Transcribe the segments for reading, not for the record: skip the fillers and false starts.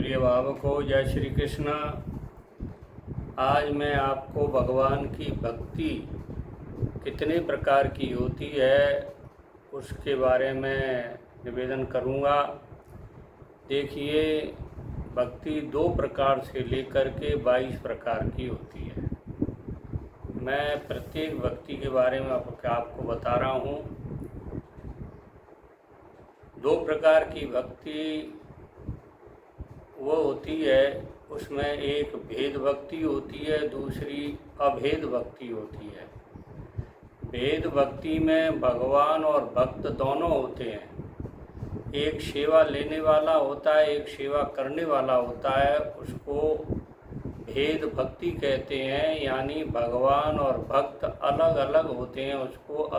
प्रिय भावकों, जय श्री कृष्ण। आज मैं आपको भगवान की भक्ति कितने प्रकार की होती है उसके बारे में निवेदन करूँगा। देखिए, भक्ति 2 प्रकार से लेकर के 22 प्रकार की होती है। मैं प्रत्येक भक्ति के बारे में आपको बता रहा हूँ। 2 प्रकार की भक्ति वो होती है, उसमें एक भेद भक्ति होती है, दूसरी अभेद भक्ति होती है। भेद भक्ति में भगवान और भक्त दोनों होते हैं। एक सेवा लेने वाला होता है, एक सेवा करने वाला होता है। उसको भेद भक्ति कहते हैं, यानी भगवान और भक्त अलग अलग होते हैं, उसको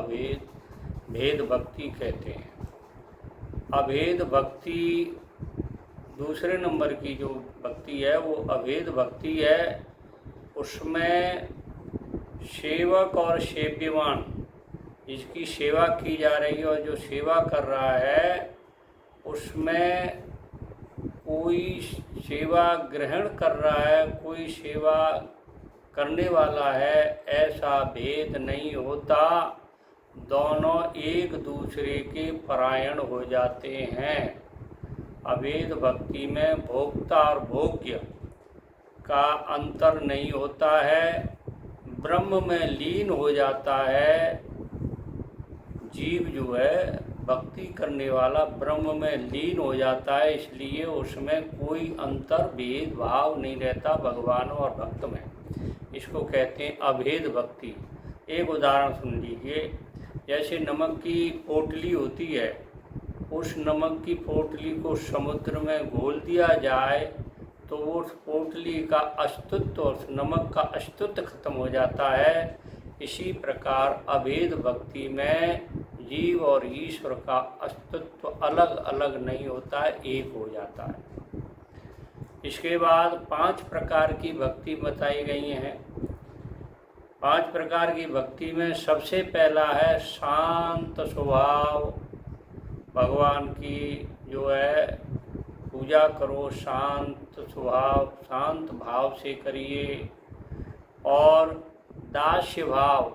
भेद भक्ति कहते हैं। अभेद भक्ति दूसरे नंबर की जो भक्ति है वो अभेद भक्ति है। उसमें सेवक और सेव्यमान, जिसकी सेवा की जा रही है और जो सेवा कर रहा है, उसमें कोई सेवा ग्रहण कर रहा है, कोई सेवा करने वाला है, ऐसा भेद नहीं होता। दोनों एक दूसरे के परायण हो जाते हैं। अभेद भक्ति में भोक्ता और भोग्य का अंतर नहीं होता है, ब्रह्म में लीन हो जाता है। जीव जो है भक्ति करने वाला ब्रह्म में लीन हो जाता है, इसलिए उसमें कोई अंतर भेदभाव नहीं रहता भगवान और भक्त में। इसको कहते हैं अभेद भक्ति। एक उदाहरण सुन लीजिए। जैसे नमक की पोटली होती है, उस नमक की पोटली को समुद्र में घोल दिया जाए तो उस पोटली का अस्तित्व, उस नमक का अस्तित्व खत्म हो जाता है। इसी प्रकार अभेद भक्ति में जीव और ईश्वर का अस्तित्व अलग अलग नहीं होता है, एक हो जाता है। इसके बाद 5 प्रकार की भक्ति बताई गई हैं। 5 प्रकार की भक्ति में सबसे पहला है शांत स्वभाव। भगवान की जो है पूजा करो, शांत स्वभाव, शांत भाव से करिए। और दास्य भाव,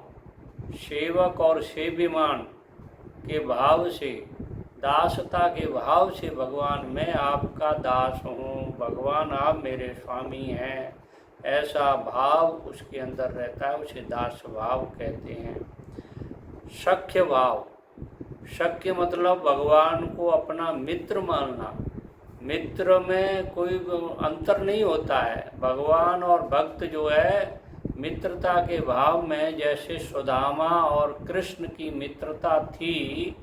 सेवक और सेव्यमान के भाव से, दासता के भाव से, भगवान मैं आपका दास हूँ, भगवान आप मेरे स्वामी हैं, ऐसा भाव उसके अंदर रहता है, उसे दास भाव कहते हैं। सख्य भाव, सख्य मतलब भगवान को अपना मित्र मानना। मित्र में कोई अंतर नहीं होता है। भगवान और भक्त जो है मित्रता के भाव में, जैसे सुदामा और कृष्ण की मित्रता थी,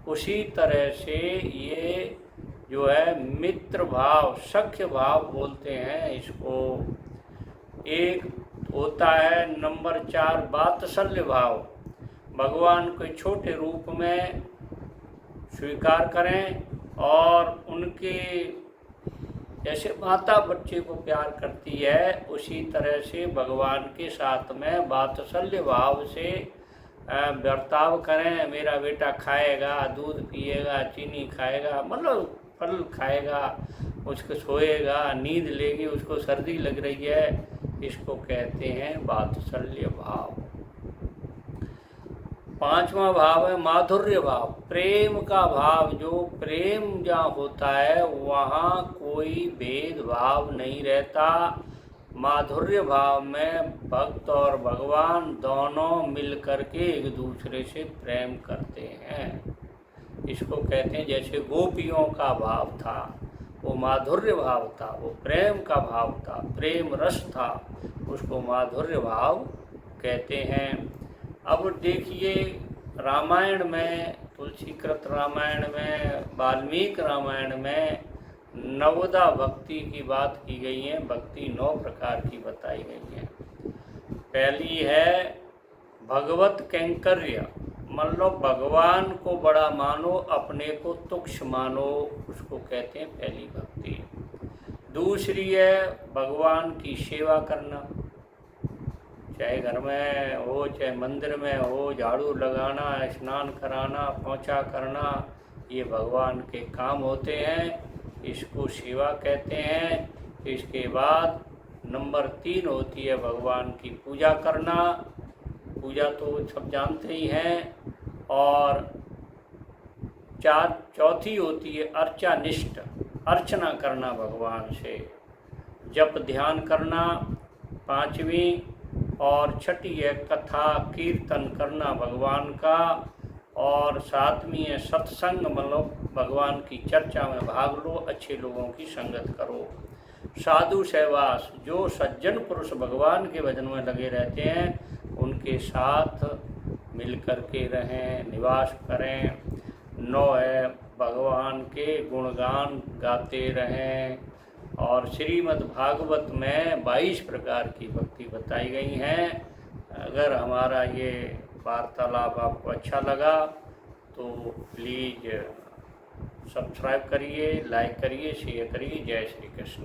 उसी तरह से ये जो है मित्र भाव, सख्य भाव बोलते हैं इसको। एक होता है नंबर 4 वात्सल्य भाव। भगवान को छोटे रूप में स्वीकार करें और उनके जैसे माता बच्चे को प्यार करती है, उसी तरह से भगवान के साथ में वात्सल्य भाव से बर्ताव करें। मेरा बेटा खाएगा, दूध पिएगा, चीनी खाएगा, मतलब फल खाएगा, उसको सोएगा, नींद लेगी, उसको सर्दी लग रही है, इसको कहते हैं वात्सल्य भाव। 5वां भाव है माधुर्य भाव, प्रेम का भाव। जो प्रेम जहाँ होता है वहाँ कोई भेदभाव नहीं रहता। माधुर्य भाव में भक्त और भगवान दोनों मिलकर के एक दूसरे से प्रेम करते हैं। इसको कहते हैं, जैसे गोपियों का भाव था वो माधुर्य भाव था, वो प्रेम का भाव था, प्रेम रस था, उसको माधुर्य भाव कहते हैं। अब देखिए, रामायण में, तुलसीकृत रामायण में, वाल्मीकि रामायण में नवदा भक्ति की बात की गई है। भक्ति 9 प्रकार की बताई गई है। पहली है भगवत कैंकर्य, मतलब भगवान को बड़ा मानो, अपने को तुच्छ मानो, उसको कहते हैं पहली भक्ति। दूसरी है भगवान की सेवा करना, चाहे घर में हो, चाहे मंदिर में हो, झाड़ू लगाना, स्नान कराना, पोंछा करना, ये भगवान के काम होते हैं। इसको सेवा कहते हैं। इसके बाद नंबर 3 होती है भगवान की पूजा करना। पूजा तो सब जानते ही हैं। और चौथी होती है अर्चानिष्ठ, अर्चना करना भगवान से, जप ध्यान करना 5वीं। और छठी है कथा कीर्तन करना भगवान का। और 7वीं है सत्संग, मतलब भगवान की चर्चा में भाग लो, अच्छे लोगों की संगत करो। साधु सहवास, जो सज्जन पुरुष भगवान के भजन में लगे रहते हैं उनके साथ मिल कर के रहें, निवास करें। 9 है भगवान के गुणगान गाते रहें। और श्रीमद् भागवत में 22 प्रकार की भक्ति बताई गई हैं। अगर हमारा ये वार्तालाप आपको अच्छा लगा तो प्लीज़ सब्सक्राइब करिए, लाइक करिए, शेयर करिए। जय श्री कृष्ण।